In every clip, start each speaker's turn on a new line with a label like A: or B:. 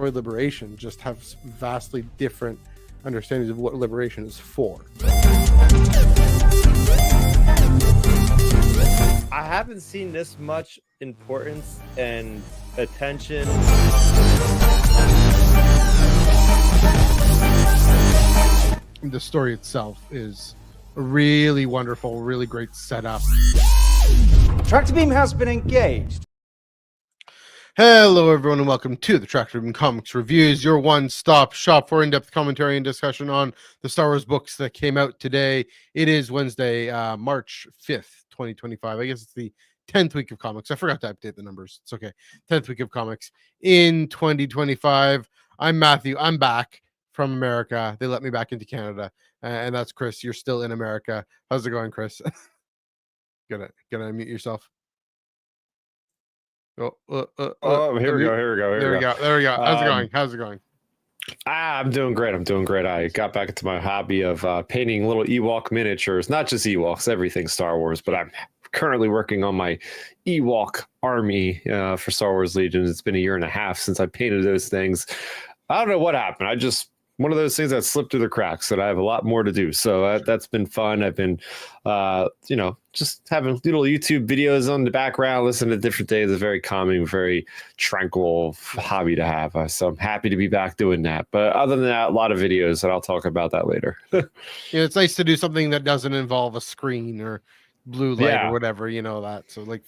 A: enjoy liberation just have vastly different understandings of what liberation is for.
B: I haven't seen this much importance and attention.
A: The story itself is a really wonderful, really great setup.
C: Tractor beam has been engaged.
A: Hello, everyone, and welcome to the Tractor Beam Comics Reviews, your one-stop shop for in-depth commentary and discussion on the Star Wars books that came out today. It is Wednesday, March 5th, 2025. I guess it's the 10th week of comics. I forgot to update the numbers. It's okay. 10th week of comics in 2025. I'm Matthew. I'm back from America. They let me back into Canada. And that's Chris. You're still in America. How's it going, Chris? Gonna unmute yourself.
B: Here we go.
A: There we go. How's it going?
B: I'm doing great. I got back into my hobby of painting little Ewok miniatures, not just Ewoks, everything Star Wars, but I'm currently working on my Ewok army for Star Wars Legions. It's been a year and a half since I painted those things. I don't know what happened. One of those things that slipped through the cracks, and I have a lot more to do. So that's been fun. I've been, just having little YouTube videos on the background, listening to different days. A very calming, very tranquil hobby to have. So I'm happy to be back doing that. But other than that, a lot of videos, and I'll talk about that later.
A: Yeah, it's nice to do something that doesn't involve a screen or blue light or whatever, that. So like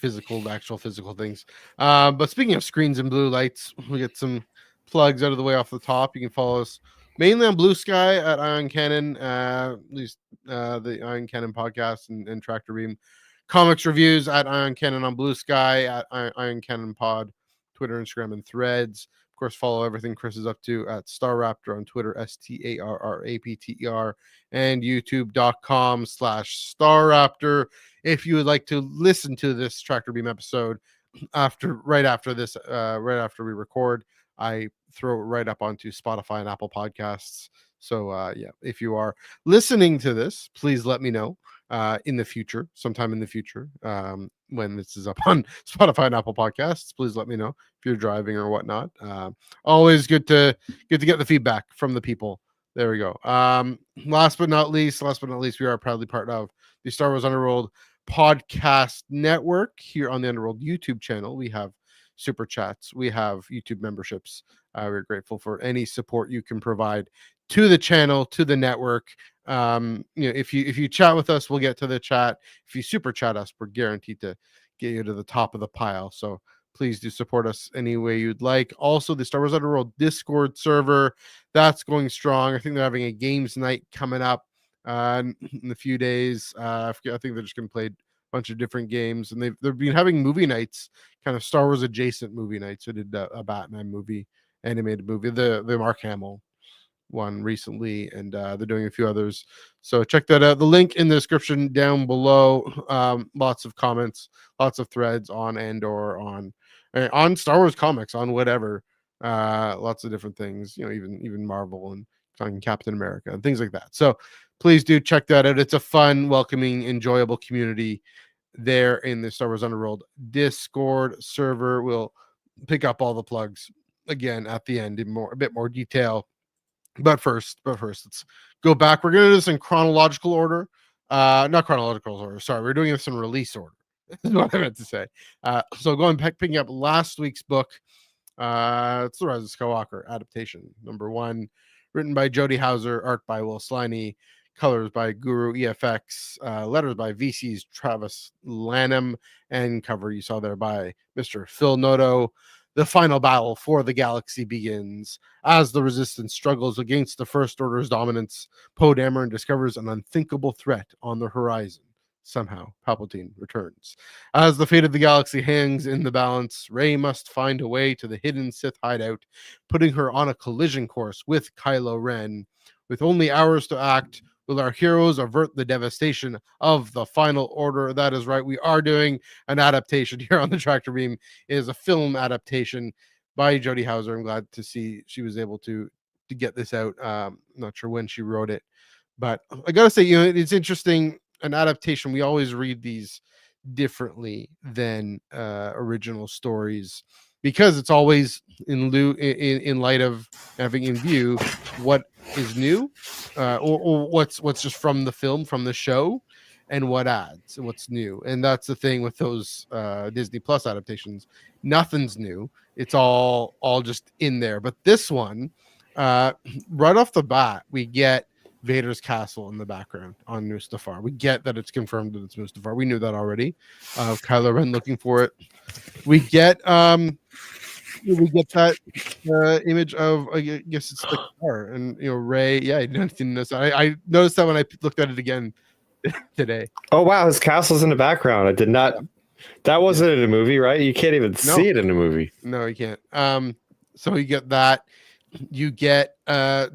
A: actual physical things. But speaking of screens and blue lights, we get some plugs out of the way off the top. You can follow us mainly on Blue Sky at Ion Cannon, at least the Ion Cannon podcast and Tractor Beam Comics Reviews at Ion Cannon on Blue Sky, at Ion Cannon Pod, Twitter, Instagram, and Threads. Of course, follow everything Chris is up to at Star Raptor on Twitter, StarRapter, and youtube.com/Star Raptor. If you would like to listen to this Tractor Beam episode right after we record, I throw it right up onto Spotify and Apple Podcasts. So if you are listening to this, please let me know sometime in the future, when this is up on Spotify and Apple Podcasts. Please let me know if you're driving or whatnot. Always good to get the feedback from the people. There we go. Last but not least, we are proudly part of the Star Wars Underworld podcast network here on the Underworld YouTube channel. We have super chats, we have YouTube memberships. We're grateful for any support you can provide to the channel, to the network. If you chat with us, we'll get to the chat. If you super chat us, we're guaranteed to get you to the top of the pile. So please do support us any way you'd like. Also, the Star Wars Underworld Discord server, that's going strong. I think they're having a games night coming up in a few days. I think they're just going to play bunch of different games, and they've been having movie nights, kind of Star Wars adjacent movie nights. So did a Batman movie, animated movie, the Mark Hamill one recently, and they're doing a few others. So check that out. The link in the description down below. Lots of comments, lots of threads on Andor, on Star Wars comics, on whatever. Lots of different things, even Marvel and talking Captain America and things like that. So please do check that out. It's a fun, welcoming, enjoyable community there in the Star Wars Underworld Discord server. We'll pick up all the plugs again at the end in a bit more detail. But first, let's go back. We're going to do this in chronological order. Not chronological order. Sorry, we're doing this in release order. Is what I meant to say. So going back, picking up last week's book. It's the Rise of Skywalker adaptation, number 1, written by Jody Houser, art by Will Sliney, colors by Guru EFX, letters by VC's Travis Lanham, and cover you saw there by Mr. Phil Noto. The final battle for the galaxy begins. As the Resistance struggles against the First Order's dominance, Poe Dameron discovers an unthinkable threat on the horizon. Somehow, Palpatine returns. As the fate of the galaxy hangs in the balance, Rey must find a way to the hidden Sith hideout, putting her on a collision course with Kylo Ren. With only hours to act, will our heroes avert the devastation of the Final Order? That is right. We are doing an adaptation here on the Tractor Beam. It is a film adaptation by Jody Houser. I'm glad to see she was able to get this out. Not sure when she wrote it, but I gotta say, it's interesting. An adaptation, we always read these differently than original stories. because it's always in light of having in view what is new, or what's just from the film, from the show, and what adds and what's new. And that's the thing with those Disney Plus adaptations. Nothing's new. It's all just in there. But this one, right off the bat, we get Vader's castle in the background on Mustafar. We get that it's confirmed that it's Mustafar. We knew that already. Kylo Ren looking for it. We get that image of, I guess it's the car, and Rey. Yeah, I didn't notice that. I noticed that when I looked at it again today.
B: Oh wow, his castle's in the background. I did not. That wasn't in a movie, right? You can't even see it in a movie.
A: No, you can't. So you get that. You get that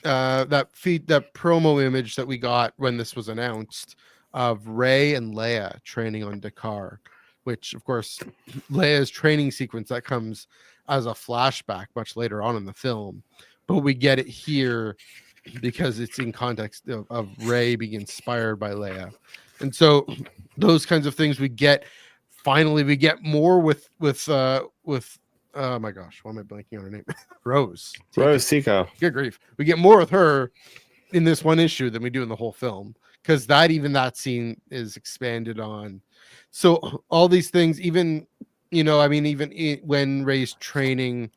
A: promo image that we got when this was announced of Rey and Leia training on Dakar, which of course Leia's training sequence that comes as a flashback much later on in the film, but we get it here because it's in context of Rey being inspired by Leia. And so those kinds of things we get. Finally, we get more with oh my gosh, why am I blanking on her name? Rose
B: Tico.
A: Good grief. We get more with her in this one issue than we do in the whole film, because that scene is expanded on. So all these things, even when Rey's training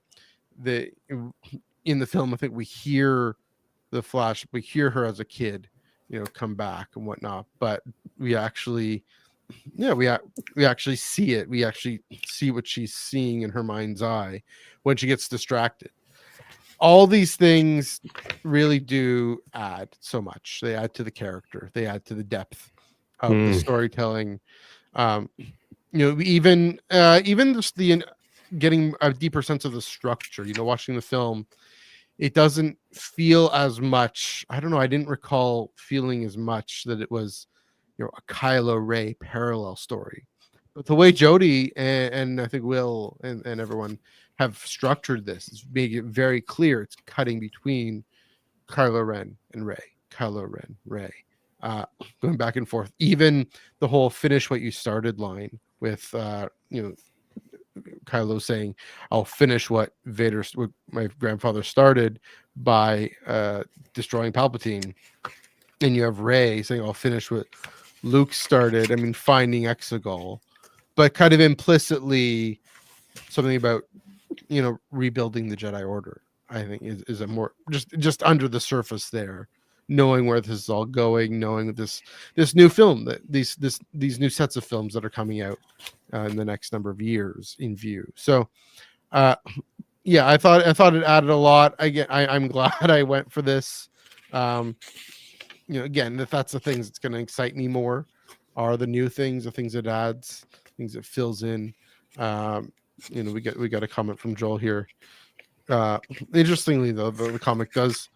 A: in the film, I think we hear we hear her as a kid, come back and whatnot, but we actually see it. We actually see what she's seeing in her mind's eye when she gets distracted. All these things really do add so much. They add to the character. They add to the depth of the storytelling. Even just the getting a deeper sense of the structure. Watching the film, it doesn't feel as much. I don't know. I didn't recall feeling as much that it was a Kylo Rey parallel story. But the way Jody and I think Will and everyone have structured this is making it very clear it's cutting between Kylo Ren and Rey, going back and forth. Even the whole "finish what you started" line with Kylo saying, "I'll finish what my grandfather started by destroying Palpatine," and you have Rey saying, "I'll finish what Luke started." I mean, finding Exegol, but kind of implicitly something about rebuilding the Jedi Order. I think is a more just under the surface there, knowing where this is all going, knowing that this new film, that these new sets of films that are coming out in the next number of years in view. So, I thought it added a lot. I'm glad I went for this. Again, that's the things that's going to excite me more are the new things, the things it adds, things it fills in. We got a comment from Joel here. Interestingly, though, the comic does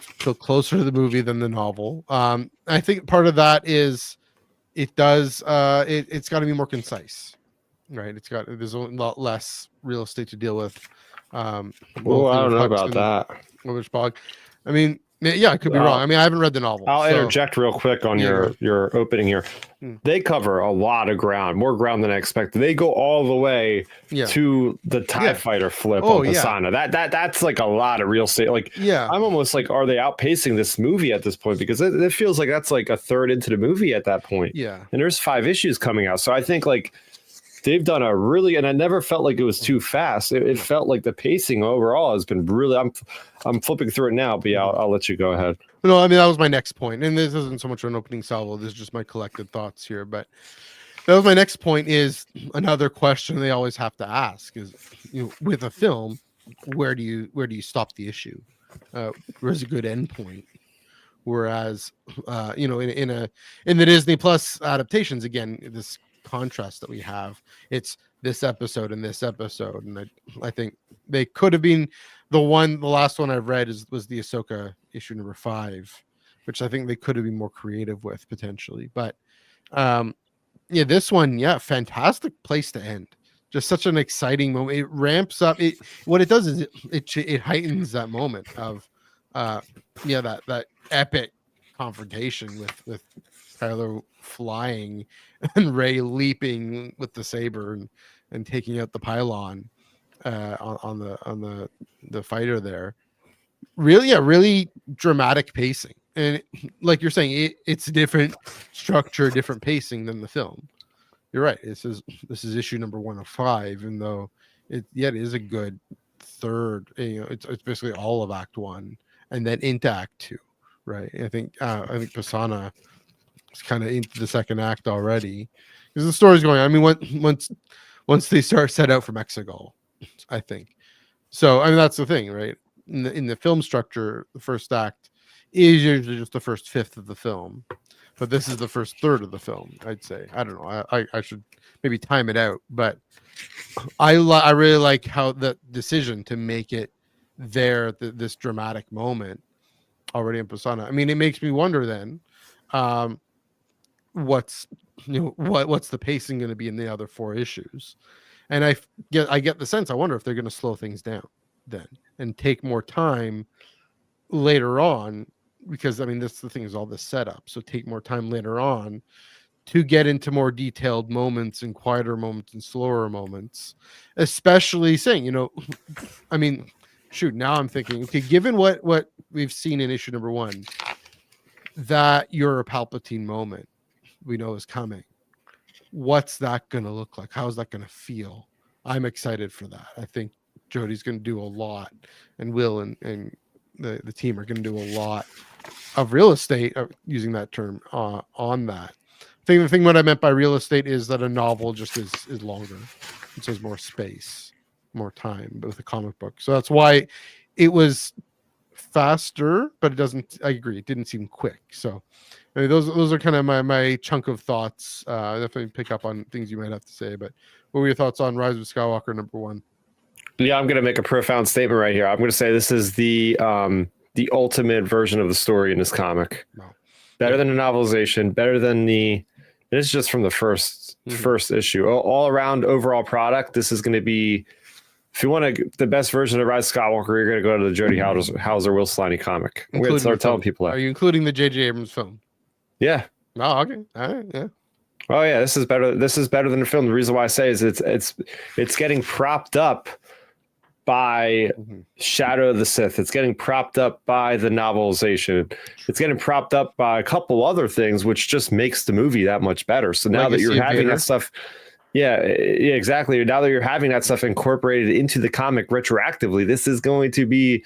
A: feel closer to the movie than the novel. I think part of that is it does. It's got to be more concise, right? There's a lot less real estate to deal with.
B: I don't know about that.
A: Bog. I mean, yeah, I could be wrong. I mean, I haven't read the novel.
B: I'll interject real quick on your opening here. They cover a lot of ground, more ground than I expected. They go all the way to the TIE fighter flip on Pisana. That's like a lot of real estate. I'm almost like, are they outpacing this movie at this point? Because it feels like that's like a third into the movie at that point.
A: Yeah.
B: And there's 5 issues coming out. So I think they've done a really, and I never felt like it was too fast. It felt like the pacing overall has been really. I'm flipping through it now, but I'll let you go ahead.
A: No, I mean that was my next point, and this isn't so much an opening salvo. This is just my collected thoughts here. But that was my next point. Is another question they always have to ask is, with a film, where do you stop the issue? Where's a good end point? Whereas, in the Disney Plus adaptations, again, this contrast that we have, it's this episode and this episode, and I think they could have been the last one I've read was the Ahsoka issue number 5, which I think they could have been more creative with potentially. But this one, fantastic place to end. Just such an exciting moment. It ramps up. What it does is it heightens that moment of that epic confrontation with Kylo flying and Rey leaping with the saber and taking out the pylon on the fighter there. Really, yeah, really dramatic pacing. And like you're saying, it's different structure, different pacing than the film. You're right. This is issue number 1 of 5, even though it is a good third. It's basically all of Act 1 and then into Act 2, right? I think Pisana is kind of into the second act already because the story's going on. I mean, once they start set out for Mexico, I think. So I mean that's the thing, right? In the film structure, the first act is usually just the first fifth of the film, but this is the first third of the film. I'd say. I don't know. I should maybe time it out, but I really like how the decision to make it there, this dramatic moment already in Pisana. I mean, it makes me wonder then, what's the pacing going to be in the other 4 issues, and I get the sense. I wonder if they're going to slow things down then and take more time later on, because I mean the thing is all this setup, so take more time later on to get into more detailed moments and quieter moments and slower moments, especially saying, I mean, shoot, now I'm thinking, okay, given what we've seen in issue number 1, that you're a Palpatine moment we know is coming, what's that going to look like? How's that going to feel? I'm excited for that. I think Jodie's going to do a lot, and Will and the team are going to do a lot of real estate, using that term, on that. The thing what I meant by real estate is that a novel just is longer. It says more space, more time with a comic book. So that's why it was faster, but it doesn't. I agree, it didn't seem quick. So I mean, those are kind of my chunk of thoughts. Definitely pick up on things you might have to say. But what were your thoughts on Rise of Skywalker number 1?
B: Yeah, I'm going to make a profound statement right here. I'm going to say this is the ultimate version of the story in this comic. Wow. Better than the novelization, better than this is just from the first issue. All around overall product, this is going to be, if you want the best version of Rise of Skywalker, you're going to go to the Jody Hauser, Will Sliney comic. We're going to start telling people that.
A: Are you including the J.J. Abrams film?
B: Yeah.
A: Oh, okay. All right. Yeah.
B: Oh yeah, this is better. This is better than the film. The reason why I say is it's getting propped up by Shadow of the Sith. It's getting propped up by the novelization. It's getting propped up by a couple other things, which just makes the movie that much better. So now that you're having that stuff, yeah, exactly. Now that you're having that stuff incorporated into the comic retroactively, this is going to be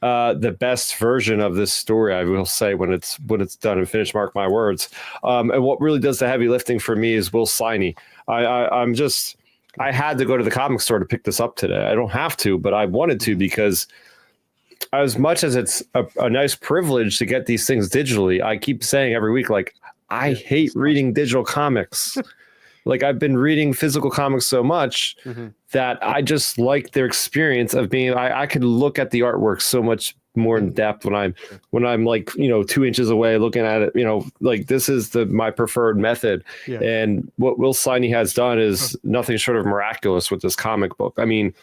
B: the best version of this story, I will say, when it's done and finished. Mark my words. And what really does the heavy lifting for me is Will Sliney. I had to go to the comic store to pick this up today. I don't have to, but I wanted to, because as much as it's a nice privilege to get these things digitally, I keep saying every week, like, I hate reading digital comics. Like, I've been reading physical comics so much that I just like their experience of being, I could look at the artwork so much more in depth when I'm like, 2 inches away looking at it, like, this is my preferred method. Yeah. And what Will Sliney has done is nothing short of miraculous with this comic book. I mean,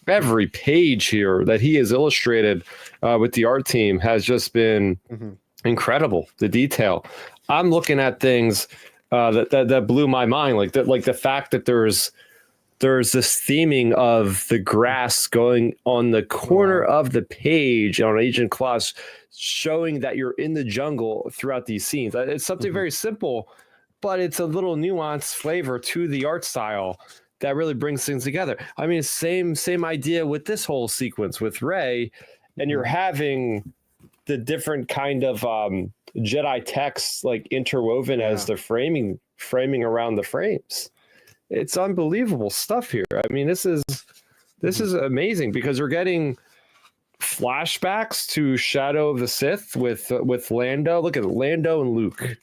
B: every page here that he has illustrated with the art team has just been incredible. The detail. I'm looking at things that blew my mind, like the fact that there's this theming of the grass going on the corner of the page on Agent Class, showing that you're in the jungle throughout these scenes. It's something very simple, but it's a little nuanced flavor to the art style that really brings things together. I mean, same idea with this whole sequence with Rey, and you're having the different kind of Jedi text like interwoven as the framing around the frames. It's unbelievable stuff here. I mean, this is amazing, because we're getting flashbacks to Shadow of the Sith with Lando. Look at Lando and Luke.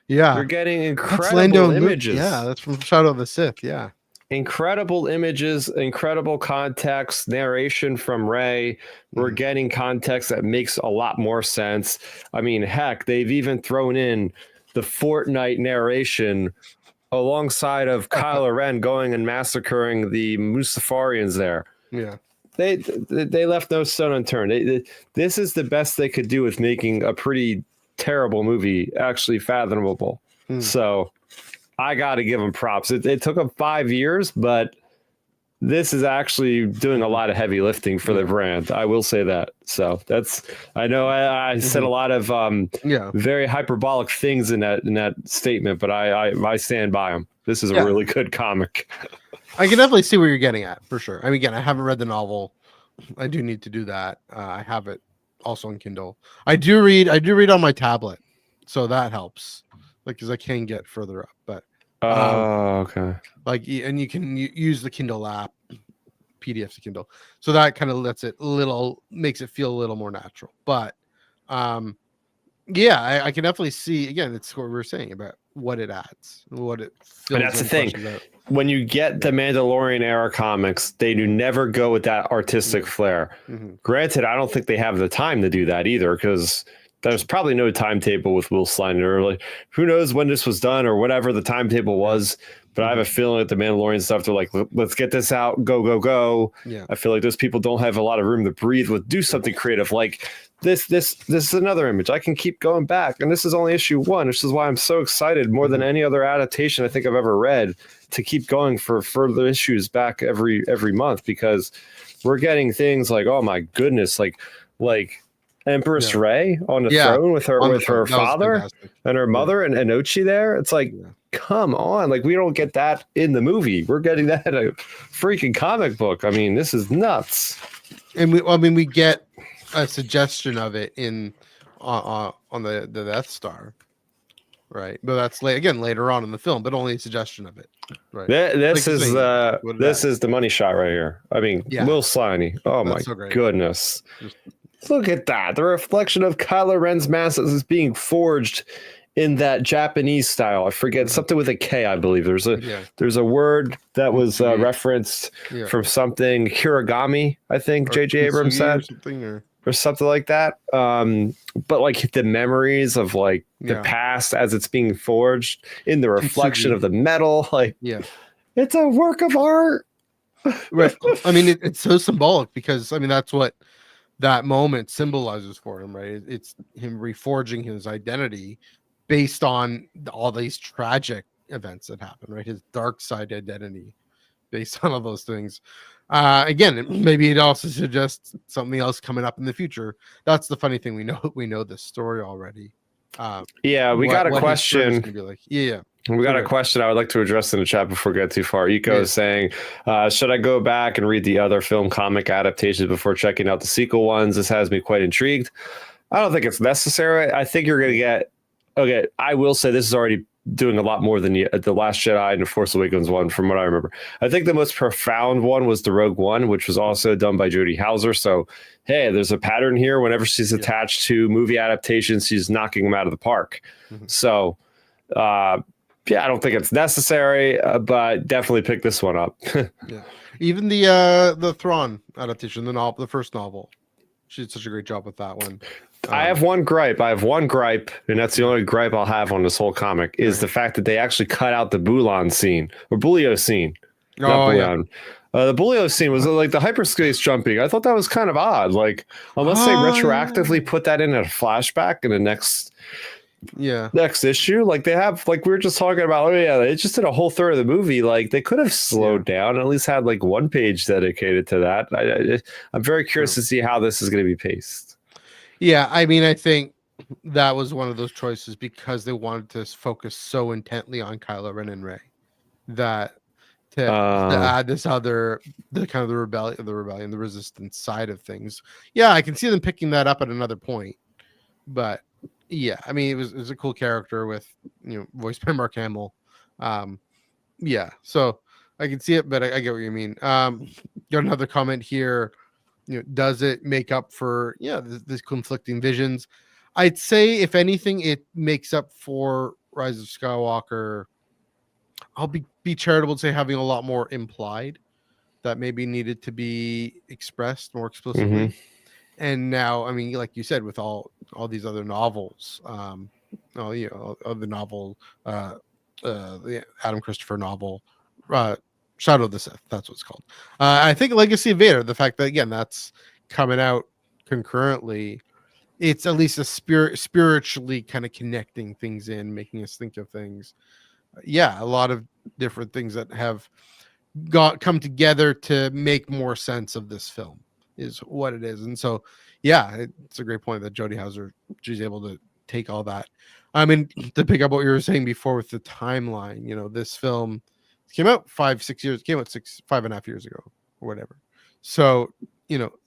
A: Yeah,
B: we're getting incredible images.
A: Yeah, that's from Shadow of the Sith. Yeah,
B: incredible images, incredible context, narration from Rey. We're getting context that makes a lot more sense. I mean, heck, they've even thrown in the Fortnite narration alongside of Kylo Ren going and massacring the Mustafarians there.
A: Yeah.
B: They left no stone unturned. This is the best they could do with making a pretty terrible movie actually fathomable. So I got to give them props. It took them 5 years, but this is actually doing a lot of heavy lifting for the brand. I will say that. So I know I said a lot of very hyperbolic things in that statement, but I stand by them. This is a really good comic.
A: I can definitely see where you're getting at for sure. I mean, again, I haven't read the novel. I do need to do that. I have it also on Kindle. I do read on my tablet, so that helps. Like, because I can get further up, but
B: okay.
A: Like, and you can use the Kindle app, PDF to Kindle, so that kind of makes it feel a little more natural. But I can definitely see, again, it's what we were saying about what it adds, what it fills.
B: And that's the thing. When you get the Mandalorian era comics, they do never go with that artistic flair. Granted, I don't think they have the time to do that either, because there's probably no timetable with Will Snyder. Like, who knows when this was done or whatever the timetable was. But I have a feeling that the Mandalorian stuff, they're like, let's get this out, go. Yeah. I feel like those people don't have a lot of room to breathe. Do something creative. Like this is another image. I can keep going back. And this is only issue 1, which is why I'm so excited, more than any other adaptation I think I've ever read, to keep going for further issues back every month, because we're getting things like, oh my goodness, like Empress Rey on the throne with her father and her mother and Enochi there. It's like, come on, like, we don't get that in the movie. We're getting that in a freaking comic book. I mean, this is nuts.
A: And we get a suggestion of it on the Death Star, right? But that's later on in the film, but only a suggestion of it, right?
B: This is the money shot right here. I mean, Will Sliney. Oh my goodness. Look at that. The reflection of Kylo Ren's mask is being forged in that Japanese style. I forget, something with a K, I believe. There's a word that was referenced from something, Hiragami, I think J.J. Abrams said. Or something like that. But like the memories of like the past as it's being forged in the reflection of the metal. Like, it's a work of art.
A: Right. I mean, it's so symbolic, because I mean, that's what that moment symbolizes for him, right? It's him reforging his identity based on all these tragic events that happen, right? His dark side identity based on all those things. Again, maybe it also suggests something else coming up in the future. That's the funny thing. We know this story already.
B: We got a question. We got a question I would like to address in the chat before we get too far. Eco is saying, should I go back and read the other film comic adaptations before checking out the sequel ones? This has me quite intrigued. I don't think it's necessary. I think you're going to get... Okay, I will say this is already doing a lot more than the Last Jedi and the Force Awakens one, from what I remember. I think the most profound one was the Rogue One, which was also done by Jodie Hauser. So, hey, there's a pattern here. Whenever she's attached to movie adaptations, she's knocking them out of the park. So, I don't think it's necessary, but definitely pick this one up.
A: Even the Thrawn adaptation, the first novel, she did such a great job with that one.
B: I have one gripe, and that's the only gripe I'll have on this whole comic, is the fact that they actually cut out the Bullion scene, or Bulio scene. The Bulio scene was like the hyperspace jumping. I thought that was kind of odd. Like, unless they retroactively put that in a flashback in the next issue, like they have, like we were just talking about. They just did a whole third of the movie. Like, they could have slowed down and at least had like one page dedicated to that. I'm very curious to see how this is going to be paced.
A: Yeah, I mean, I think that was one of those choices because they wanted to focus so intently on Kylo Ren and Rey that to add this other, the rebellion, the resistance side of things. Yeah, I can see them picking that up at another point, but yeah, I mean, it was a cool character with, voiced by Mark Hamill. So I can see it, but I get what you mean. Got another comment here. Does it make up for this conflicting visions? I'd say, if anything, it makes up for Rise of Skywalker. I'll be charitable to say having a lot more implied that maybe needed to be expressed more explicitly. And now, I mean, like you said, with all these other novels, the novel, the Adam Christopher novel, Shadow of the Sith, that's what it's called. I think Legacy of Vader, the fact that, again, that's coming out concurrently, it's at least a spiritually kind of connecting things in, making us think of things. a lot of different things that have come together to make more sense of this film is what it is. And so, yeah, it's a great point that Jodie Hauser, she's able to take all that. I mean, to pick up what you were saying before with the timeline, this film came out 5-6 years, came out 5.5 years ago or whatever. So,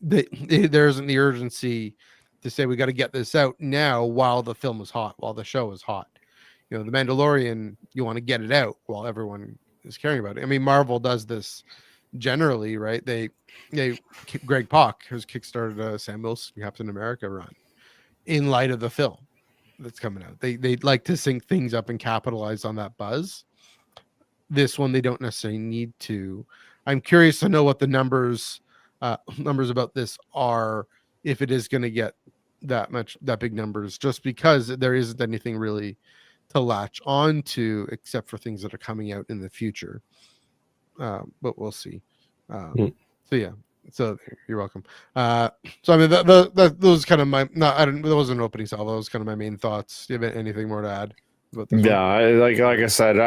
A: there isn't the urgency to say we got to get this out now while the film is hot, while the show is hot. The Mandalorian, you want to get it out while everyone is caring about it. I mean, Marvel does this generally, right? Greg Pak has kickstarted a Sam Wilson Captain America run in light of the film that's coming out. They like to sync things up and capitalize on that buzz. This one, they don't necessarily need to. I'm curious to know what the numbers about this are, if it is going to get that big numbers, just because there isn't anything really to latch on to except for things that are coming out in the future. But we'll see. So yeah, so you're welcome. So I mean, those kind of my there wasn't an opening salvo. That was kind of my main thoughts. Do you have anything more to add about this?
B: Yeah, like I said,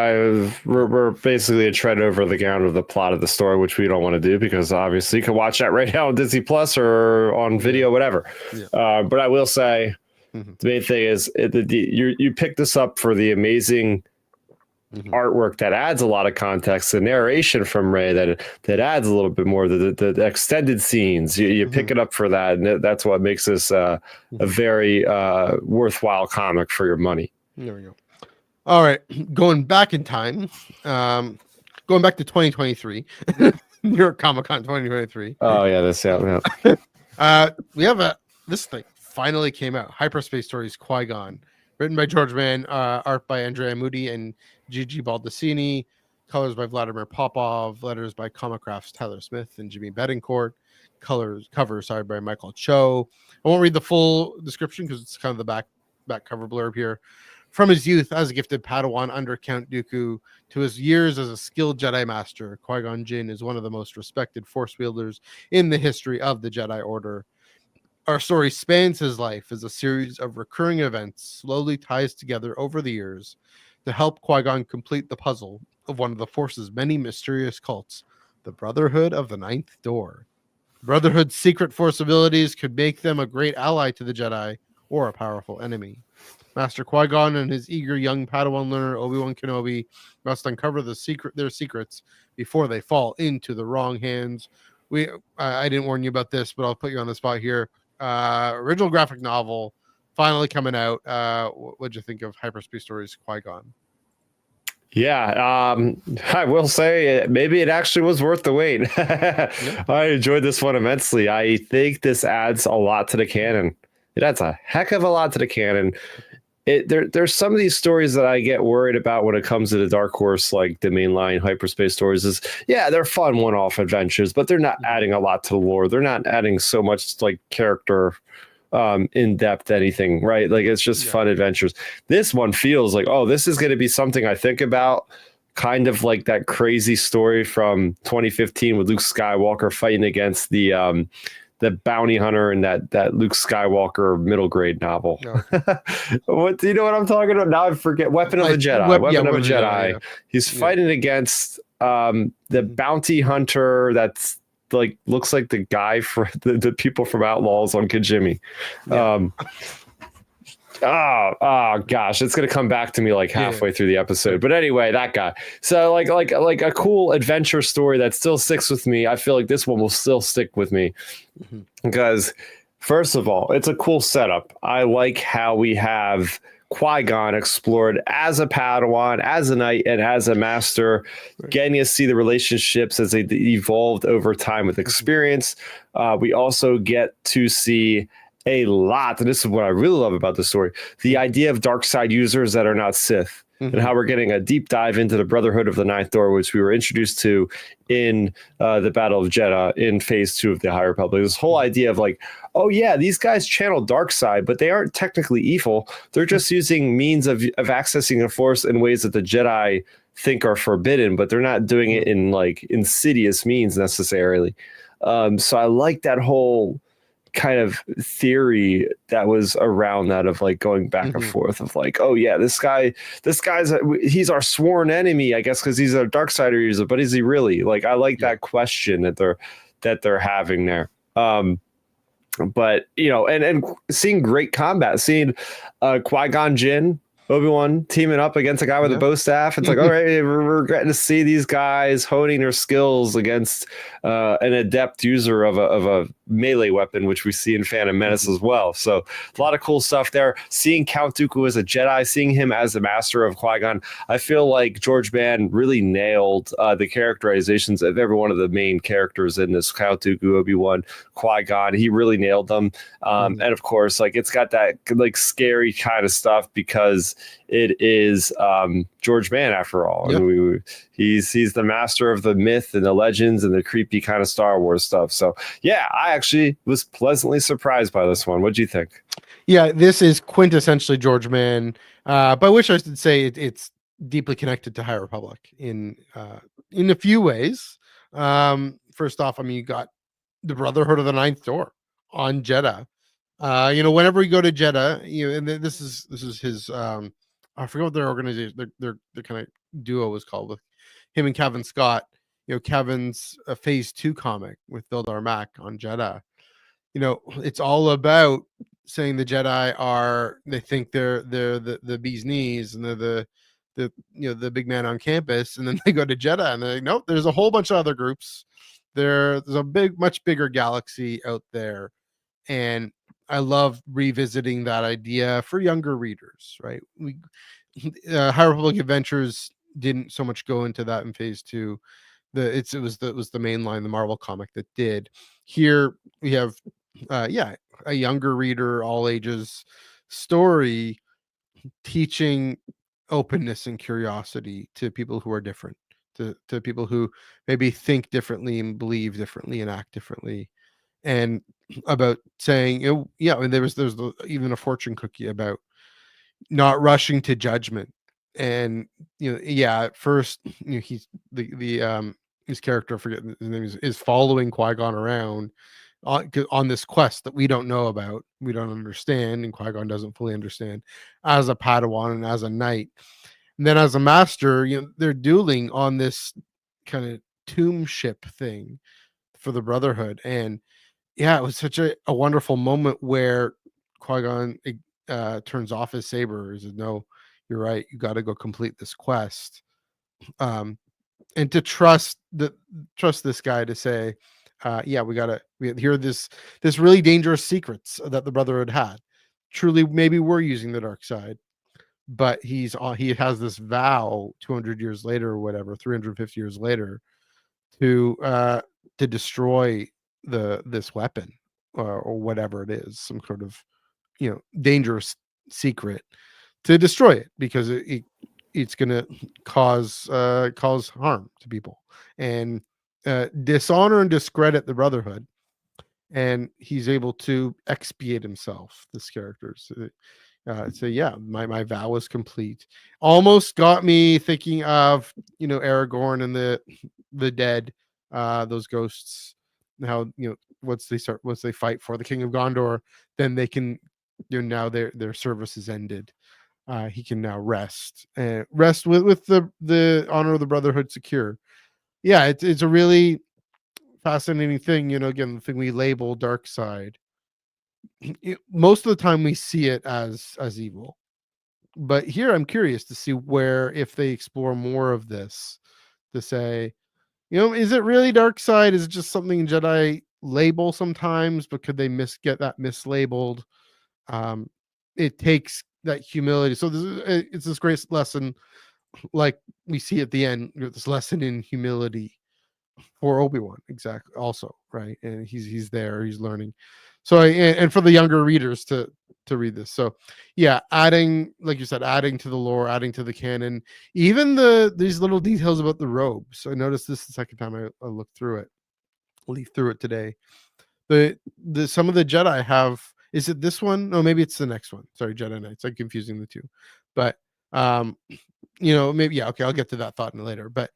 B: we're basically a tread over the ground of the plot of the story, which we don't want to do, because obviously you can watch that right now on Disney Plus or on video, whatever. Yeah. But I will say, the main thing is you pick this up for the amazing artwork that adds a lot of context, the narration from Rey that adds a little bit more, the extended scenes. You pick it up for that, and that's what makes this a very worthwhile comic for your money.
A: There we go. All right, going back in time, going back to 2023, New York Comic Con 2023.
B: Oh yeah, this
A: we have this thing finally came out. Hyperspace Stories Qui-Gon, written by George Mann, art by Andrea Moody and Gigi Baldacini, colors by Vladimir Popov, letters by Comicraft's Tyler Smith and Jimmy Betancourt, cover by Michael Cho. I won't read the full description because it's kind of the back cover blurb here. From his youth as a gifted Padawan under Count Dooku to his years as a skilled Jedi Master, Qui-Gon Jinn is one of the most respected Force wielders in the history of the Jedi Order. Our story spans his life as a series of recurring events slowly ties together over the years to help Qui-Gon complete the puzzle of one of the Force's many mysterious cults, the Brotherhood of the Ninth Door. Brotherhood's secret Force abilities could make them a great ally to the Jedi or a powerful enemy. Master Qui-Gon and his eager young Padawan learner Obi-Wan Kenobi must uncover their secrets before they fall into the wrong hands. I didn't warn you about this, but I'll put you on the spot here. Original graphic novel finally coming out. What'd you think of Hyperspace Stories Qui-Gon?
B: Yeah, I will say maybe it actually was worth the wait. I enjoyed this one immensely. I think this adds a lot to the canon. It adds a heck of a lot to the canon. There's some of these stories that I get worried about when it comes to the Dark Horse, like the mainline Hyperspace Stories. Is they're fun one-off adventures, but they're not adding a lot to the lore. They're not adding so much like character in-depth anything, right? Like it's just fun adventures. This one feels like, this is going to be something I think about, kind of like that crazy story from 2015 with Luke Skywalker fighting against the bounty hunter in that Luke Skywalker middle grade novel. What do you know what I'm talking about? Now I forget. Weapon of a Jedi. Weapon of a Jedi. Yeah. He's fighting against the bounty hunter that's like looks like the guy for the people from Outlaws on Kijimi. Gosh, it's gonna come back to me like halfway through the episode. But anyway, that guy. So like a cool adventure story that still sticks with me. I feel like this one will still stick with me because, first of all, it's a cool setup. I like how we have Qui-Gon explored as a Padawan, as a knight, and as a master, getting to see the relationships as they evolved over time with experience. We also get to see a lot, and this is what I really love about the story, the idea of dark side users that are not Sith, and how we're getting a deep dive into the Brotherhood of the Ninth Door, which we were introduced to in the Battle of Jeddah in Phase 2 of the High Republic. This whole idea of like, these guys channel dark side, but they aren't technically evil. They're just using means of accessing the Force in ways that the Jedi think are forbidden, but they're not doing it in like insidious means necessarily. So I like that whole kind of theory that was around that of like going back and forth of like, oh yeah, he's our sworn enemy, I guess, because he's a dark sider user, but is he really? Like, I like that question that they're having there. But and seeing great combat, seeing Qui-Gon Jinn, Obi-Wan teaming up against a guy with a bow staff. It's like, all right, we're getting to see these guys honing their skills against an adept user of a melee weapon, which we see in Phantom Menace as well. So a lot of cool stuff there. Seeing Count Dooku as a Jedi, seeing him as the master of Qui-Gon, I feel like George Mann really nailed the characterizations of every one of the main characters in this. Count Dooku, Obi-Wan, Qui-Gon, he really nailed them. And of course, like, it's got that like scary kind of stuff because it is George Mann after all.
A: Yep.
B: I mean, he's the master of the myth and the legends and the creepy kind of Star Wars stuff. So yeah, I actually was pleasantly surprised by this one. What do you think?
A: Yeah, this is quintessentially George Mann, by which I should say it's deeply connected to High Republic in a few ways. First off, I mean, you got the Brotherhood of the Ninth Door on Jeddah. Whenever we go to Jeddah, and this is his I forget what their organization, their kind of duo was called, with him and Kevin Scott. Kevin's Phase 2 comic with Bill Darmack on Jeddah. It's all about saying the Jedi they think they're the bee's knees and they're the big man on campus, and then they go to Jeddah and they're like, nope, there's a whole bunch of other groups. There's a much bigger galaxy out there. And I love revisiting that idea for younger readers, right? High Republic Adventures didn't so much go into that in Phase 2. It was the main line, the Marvel comic, that did. Here we have a younger reader, all ages story, teaching openness and curiosity to people who are different, to people who maybe think differently and believe differently and act differently. And about saying, and there's even a fortune cookie about not rushing to judgment. And at first, he's his character, I forget his name, is following Qui-Gon around on this quest that we don't know about, we don't understand, and Qui-Gon doesn't fully understand, as a Padawan and as a knight. And then as a master, they're dueling on this kind of tomb ship thing for the Brotherhood. And it was such a wonderful moment where Qui-Gon turns off his saber. He says, "No, you're right. You got to go complete this quest." And to trust this guy to say, we hear this really dangerous secrets that the Brotherhood had. Truly, maybe we're using the dark side, but he has this vow 200 years later or whatever, 350 years later, to destroy this weapon or whatever it is, some sort of dangerous secret, to destroy it because it's going to cause harm to people and dishonor and discredit the Brotherhood. And he's able to expiate himself, this character. My vow is complete. Almost got me thinking of Aragorn and the dead, those ghosts. How once they fight for the King of Gondor, then they can now their service is ended. He can now rest with the honor of the Brotherhood secure. It's a really fascinating thing. Again, the thing we label dark side, most of the time we see it as evil, but here I'm curious to see if they explore more of this, to say, is it really dark side? Is it just something Jedi label sometimes, but could they get that mislabeled? It takes that humility. So it's this great lesson, like we see at the end, this lesson in humility for Obi-Wan, exactly, also, right? And he's there, he's learning. So and for the younger readers to read this. So adding, like you said, adding to the lore, adding to the canon, even these little details about the robes. I noticed this the second time I looked through it, leaf through it today. The some of the Jedi have, is it this one? No, maybe it's the next one. Sorry, Jedi Knights. I'm confusing the two. But maybe okay, I'll get to that thought in later. But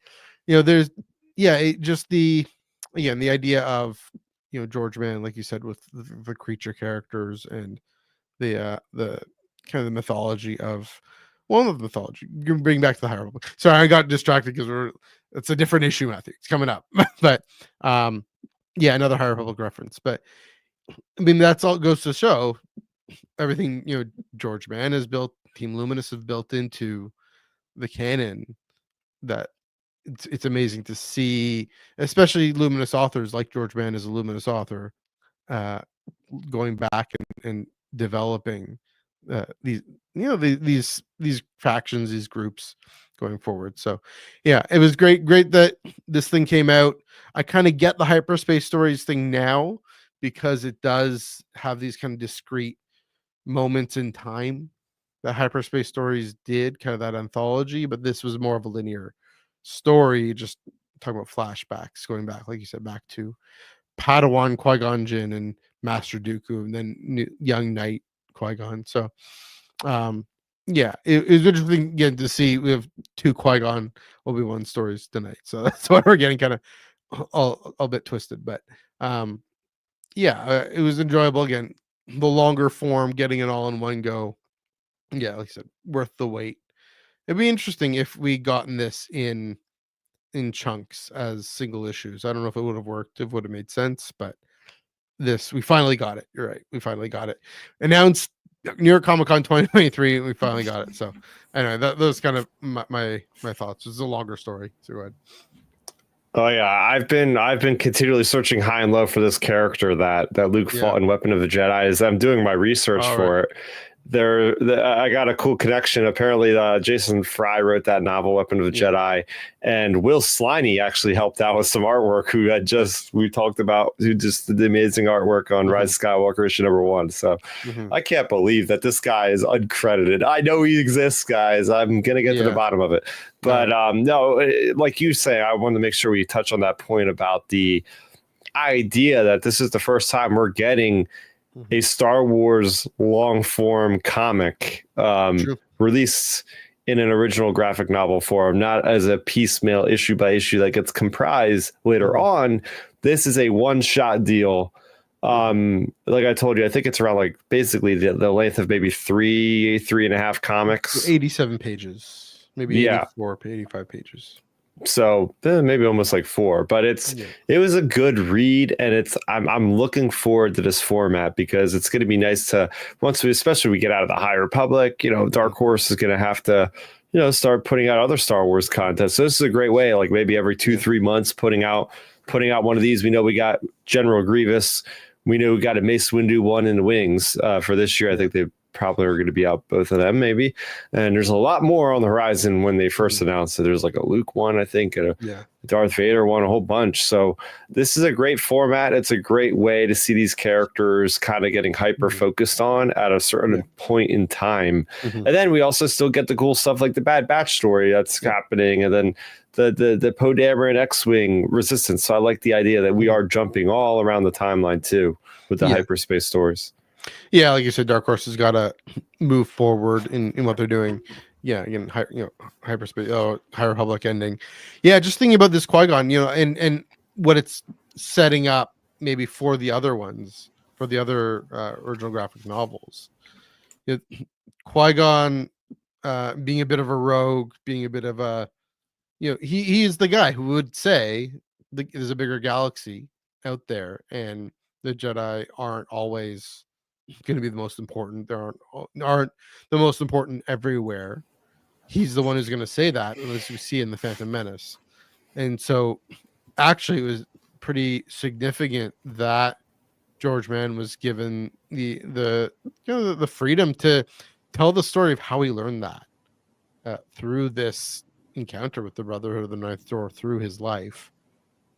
A: there's just the idea of George Mann, like you said, with the creature characters and the kind of the mythology of the mythology. You bring back to the High Republic. Sorry, I got distracted because it's a different issue, Matthew. It's coming up, but another High Republic reference. But I mean, that's all goes to show everything George Mann has built, Team Luminous have built into the canon. That it's amazing to see, especially Luminous authors like George Mann is a Luminous author, going back and developing these these factions, these groups going forward. So yeah, it was great that this thing came out. I kind of get the Hyperspace Stories thing now because it does have these kind of discrete moments in time that Hyperspace Stories did, kind of that anthology, but this was more of a linear story, just talking about flashbacks, going back, like you said, back to Padawan Qui-Gon Jinn and Master Dooku, and then young knight Qui-Gon. So it was interesting again to see we have 2 Qui-Gon Obi-Wan stories tonight, so that's why we're getting kind of all a bit twisted, but it was enjoyable. Again, the longer form, getting it all in one go, like I said, worth the wait. It'd be interesting if we gotten this in chunks as single issues. I don't know if it would have worked, if it would have made sense, but we finally got it. You're right. We finally got it. Announced New York Comic Con 2023. We finally got it. So anyway, those kind of my thoughts. It's a longer story. So go ahead.
B: Oh yeah, I've been continually searching high and low for this character that Luke fought in Weapon of the Jedi. As I'm doing my research for it, I got a cool connection. Apparently, Jason Fry wrote that novel, Weapon of the Jedi, and Will Sliney actually helped out with some artwork. We talked about, who just did the amazing artwork on Rise of Skywalker issue #1. So I can't believe that this guy is uncredited. I know he exists, guys. I'm gonna get to the bottom of it, but no, like you say, I wanted to make sure we touch on that point about the idea that this is the first time we're getting a Star Wars long form comic released in an original graphic novel form, not as a piecemeal issue by issue that gets comprised later on. This is a one-shot deal. Like I told you, I think it's around like basically the length of maybe 3.5 comics.
A: 87 pages, maybe 84, 85 pages.
B: So maybe almost like 4, but it was a good read, and I'm looking forward to this format because it's going to be nice to, especially we get out of the High Republic, Dark Horse is going to have to, start putting out other Star Wars content. So this is a great way, like maybe every 2-3 months putting out one of these. We know we got General Grievous. We know we got a Mace Windu one in the wings for this year. I think they probably are going to be out, both of them maybe, and there's a lot more on the horizon. When they first announced it, there's like a Luke one, I think, and a Darth Vader one, a whole bunch. So this is a great format. It's a great way to see these characters kind of getting hyper focused on at a certain point in time. And then we also still get the cool stuff like the Bad Batch story that's happening, and then the Poe Dameron X-Wing Resistance. So I like the idea that we are jumping all around the timeline too with the Hyperspace Stories.
A: Yeah, like you said, Dark Horse has got to move forward in what they're doing. Yeah, again, Hyperspace, High Republic ending. Yeah, just thinking about this Qui-Gon, and what it's setting up maybe for the other ones, for the other original graphic novels. Qui-Gon being a bit of a rogue, being a bit of a, he is the guy who would say there's a bigger galaxy out there, and the Jedi aren't always going to be the most important. There aren't the most important everywhere. He's the one who's going to say that, as we see in the Phantom Menace. And so actually it was pretty significant that George Mann was given the freedom to tell the story of how he learned that through this encounter with the Brotherhood of the Ninth Door, through his life.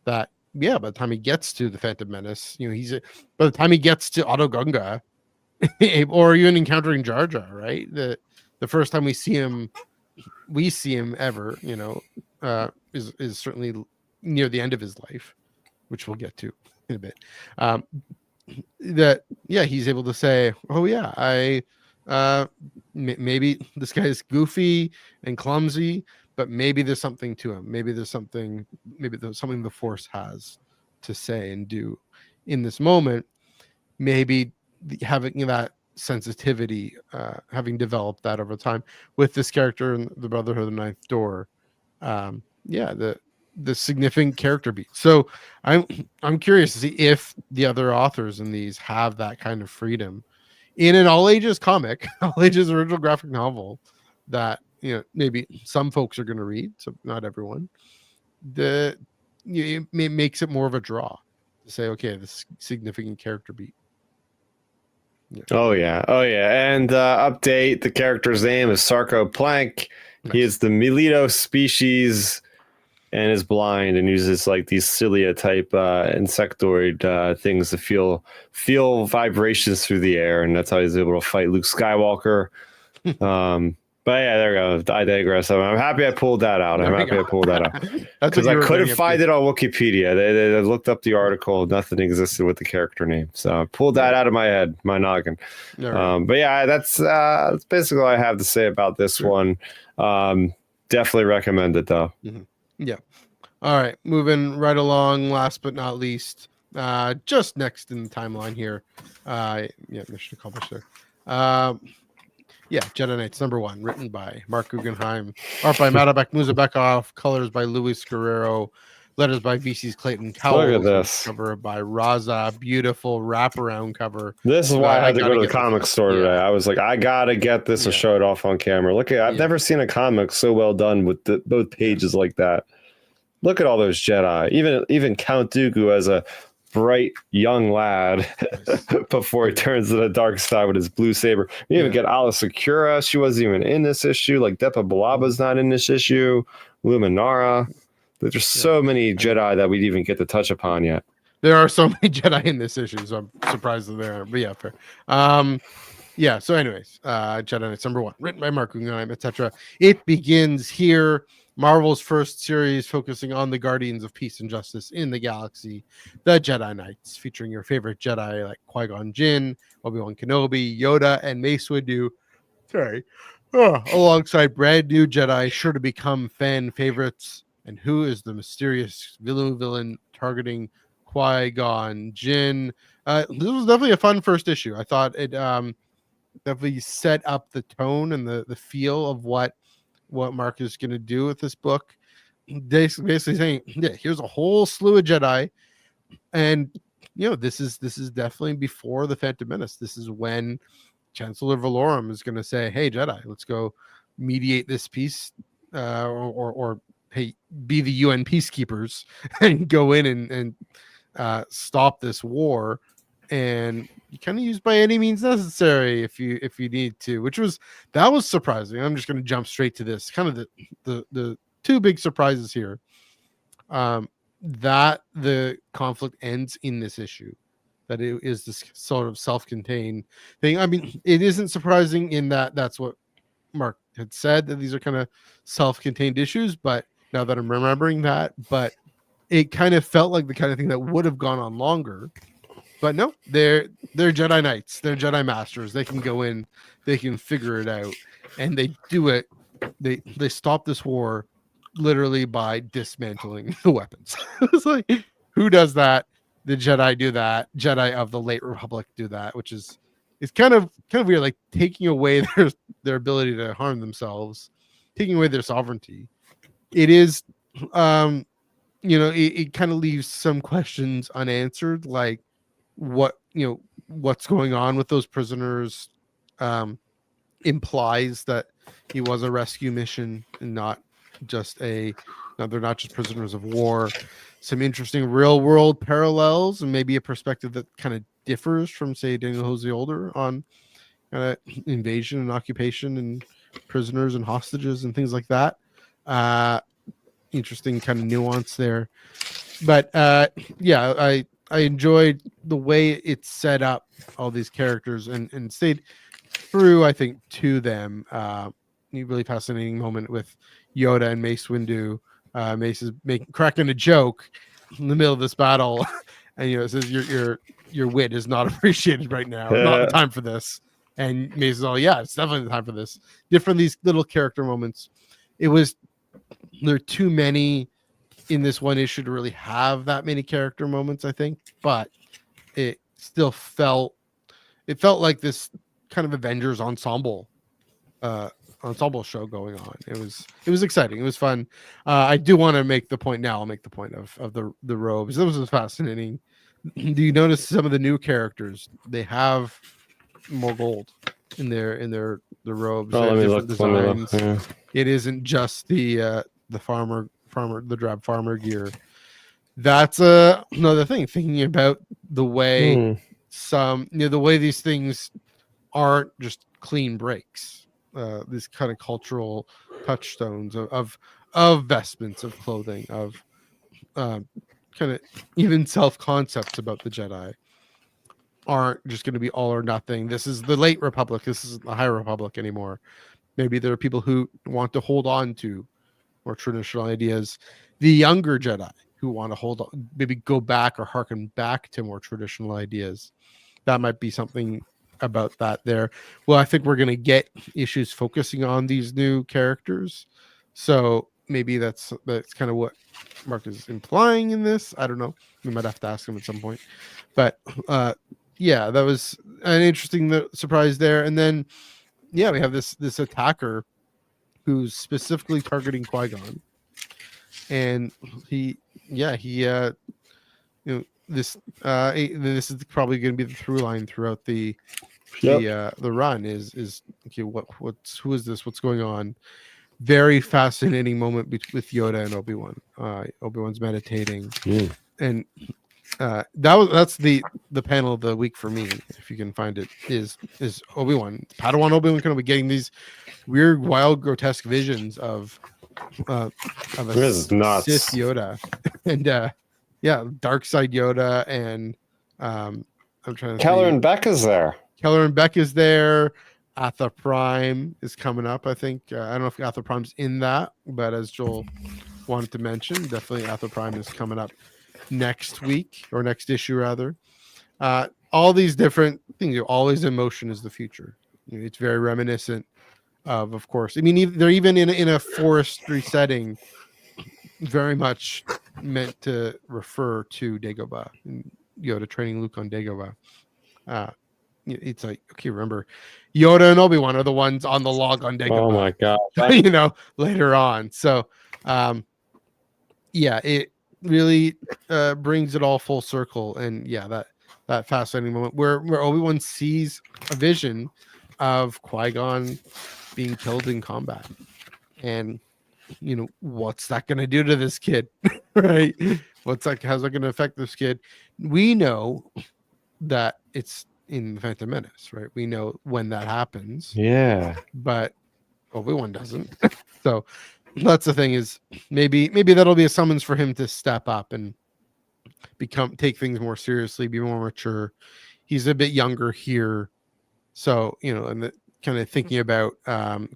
A: That by the time he gets to the Phantom Menace, by the time he gets to Otto Gunga, or even encountering Jar Jar, right? The first time we see him ever, is certainly near the end of his life, which we'll get to in a bit. He's able to say, "Oh yeah, maybe this guy is goofy and clumsy, but maybe there's something to him. Maybe there's something the Force has to say and do in this moment, maybe having that sensitivity, having developed that over time with this character in the Brotherhood of the Ninth Door, the significant character beat. So I'm curious to see if the other authors in these have that kind of freedom in an all ages comic, all ages original graphic novel that maybe some folks are going to read, so not everyone. It makes it more of a draw to say, okay, this significant character beat.
B: Yeah. Oh yeah, and update: the character's name is Sarko Plank. Nice. He is the Melito species and is blind and uses like these cilia type insectoid things to feel vibrations through the air, and that's how he's able to fight Luke Skywalker. But yeah, there we go. I digress. I'm happy I pulled that out. Because I couldn't find it on Wikipedia. They looked up the article. Nothing existed with the character name. So I pulled that out of my head, my noggin. But yeah, that's basically all I have to say about this one. Definitely recommend it, though.
A: Mm-hmm. Yeah. All right. Moving right along. Last but not least, just next in the timeline here. Mission accomplished there. Jedi Knights #1, written by Mark Guggenheim, art by Madabek Muzabekov, colors by Luis Guerrero, letters by VC's Clayton Cowles.
B: Look at this.
A: Cover by Raza, beautiful wraparound cover.
B: This is why I had to go to the comic store today. I was like, I gotta get this and show it off on camera. Look at, I've never seen a comic so well done with both pages like that. Look at all those Jedi. Even Count Dooku as a bright young lad before he turns to the dark side with his blue saber. You even get Ala Secura. She wasn't even in this issue. Like Depa Balaba's not in this issue. Luminara. There's so many Jedi that we'd even get to touch upon yet.
A: There are so many Jedi in this issue, so I'm surprised that there are. But yeah, fair. So anyways, Jedi Knights #1, written by Mark Guggenheim, etc. It begins here. Marvel's first series focusing on the guardians of peace and justice in the galaxy, the Jedi Knights, featuring your favorite Jedi like Qui-Gon Jinn, Obi-Wan Kenobi, Yoda, and Mace Windu. Alongside brand new Jedi sure to become fan favorites. And who is the mysterious villain targeting Qui-Gon Jinn? This was definitely a fun first issue. I thought it definitely set up the tone and the feel of what Mark is going to do with this book. Basically saying, here's a whole slew of Jedi, and this is definitely before the Phantom Menace. This is when Chancellor Valorum is going to say, hey Jedi, let's go mediate this peace, or hey, be the UN peacekeepers and go in and stop this war. And you kind of use by any means necessary if you need to, that was surprising. I'm just going to jump straight to this, kind of the two big surprises here. That the conflict ends in this issue, that it is this sort of self-contained thing. I mean, it isn't surprising in that that's what Mark had said, that these are kind of self-contained issues, but now that I'm remembering that, but it kind of felt like the kind of thing that would have gone on longer. But no, they're Jedi Knights. They're Jedi Masters. They can go in. They can figure it out. And they do it. They stop this war literally by dismantling the weapons. It's like, who does that? The Jedi do that. Jedi of the late Republic do that, which is kind of weird, like taking away their ability to harm themselves, taking away their sovereignty. It is, it kind of leaves some questions unanswered, like, what's going on with those prisoners implies that he was a rescue mission and not just they're not just prisoners of war. Some interesting real world parallels and maybe a perspective that kind of differs from, say, Daniel Jose Older on invasion and occupation and prisoners and hostages and things like that. Interesting kind of nuance there. But I enjoyed the way it set up all these characters and stayed true, I think, to them. A really fascinating moment with Yoda and Mace Windu. Mace is cracking a joke in the middle of this battle, and it says your wit is not appreciated right now. Not the time for this. And Mace is all, yeah, it's definitely the time for this. Different these little character moments. There are too many in this one issue to really have that many character moments, I think, but it still felt like this kind of Avengers ensemble show going on. It was exciting. It was fun. I do want to make the point now. I'll make the point of the robes. This was fascinating. Do you notice some of the new characters? They have more gold in their robes.
B: Oh,
A: They have
B: let
A: different
B: me look.
A: designs.
B: Yeah.
A: It isn't just the the drab farmer gear. That's another thing. Thinking about the way the way these things aren't just clean breaks. These kind of cultural touchstones of vestments, of clothing, of kind of even self concepts about the Jedi aren't just going to be all or nothing. This is the late Republic. This isn't the High Republic anymore. Maybe there are people who want to hold on to more traditional ideas. The younger Jedi who want to hold on, maybe go back or harken back to more traditional ideas. That might be something about that there. Well, I think we're going to get issues focusing on these new characters. So maybe that's kind of what Mark is implying in this. I don't know. We might have to ask him at some point. But yeah, that was an interesting surprise there. And then, yeah, we have this attacker who's specifically targeting Qui-Gon, and this is probably going to be the through line throughout the run is okay. Who is this? What's going on? Very fascinating moment with Yoda and Obi-Wan. Obi-Wan's meditating, and that's the panel of the week for me, if you can find it, is Obi-Wan. Padawan Obi-Wan going to be getting these weird, wild, grotesque visions of a Sith Yoda, and dark side Yoda, and I'm trying to
B: Keller and Beck is there.
A: Keller and Beck is there. Atha Prime is coming up, I think. I don't know if Atha Prime's in that, but as Joel wanted to mention, definitely Atha Prime is coming up next week, or next issue rather. All these different things. Always in motion is the future. It's very reminiscent of course. I mean, they're even in a forestry setting, very much meant to refer to Dagobah, and Yoda training Luke on Dagobah. It's like, okay, remember, Yoda and Obi-Wan are the ones on the log on Dagobah.
B: Oh my god!
A: Later on. So, yeah, it really brings it all full circle, and yeah, that fascinating moment where Obi-Wan sees a vision of Qui-Gon being killed in combat, and what's that going to do to this kid? Right? How's that going to affect this kid? We know that it's in Phantom Menace, right? We know when that happens.
B: Yeah,
A: but Obi-Wan doesn't. So that's the thing, is maybe that'll be a summons for him to step up and take things more seriously, be more mature. He's a bit younger here, so and kind of thinking about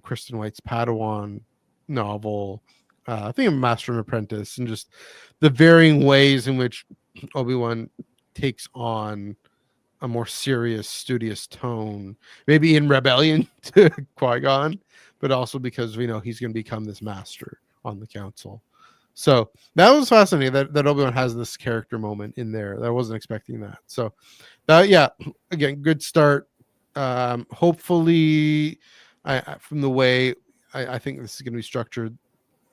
A: Kristen White's Padawan novel, I think of Master and Apprentice, and just the varying ways in which Obi-Wan takes on a more serious, studious tone, maybe in rebellion to Qui-Gon, but also because we know he's going to become this master on the council. So that was fascinating that Obi-Wan has this character moment in there. I wasn't expecting that. So again, good start. Hopefully, from the way I think this is going to be structured,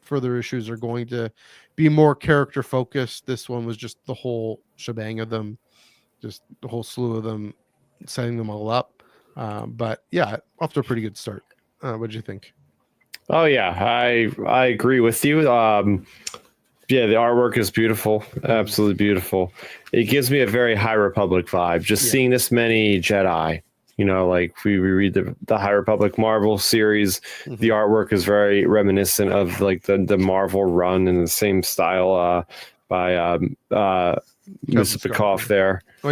A: further issues are going to be more character focused. This one was just the whole shebang of them, just the whole slew of them, setting them all up. But yeah, off to a pretty good start. What did you think?
B: Oh yeah, I agree with you. Yeah, the artwork is beautiful, absolutely beautiful. It gives me a very High Republic vibe. Just seeing this many Jedi, like we read the High Republic Marvel series. The artwork is very reminiscent of like the Marvel run, in the same style by Musipikoff there.
A: Oh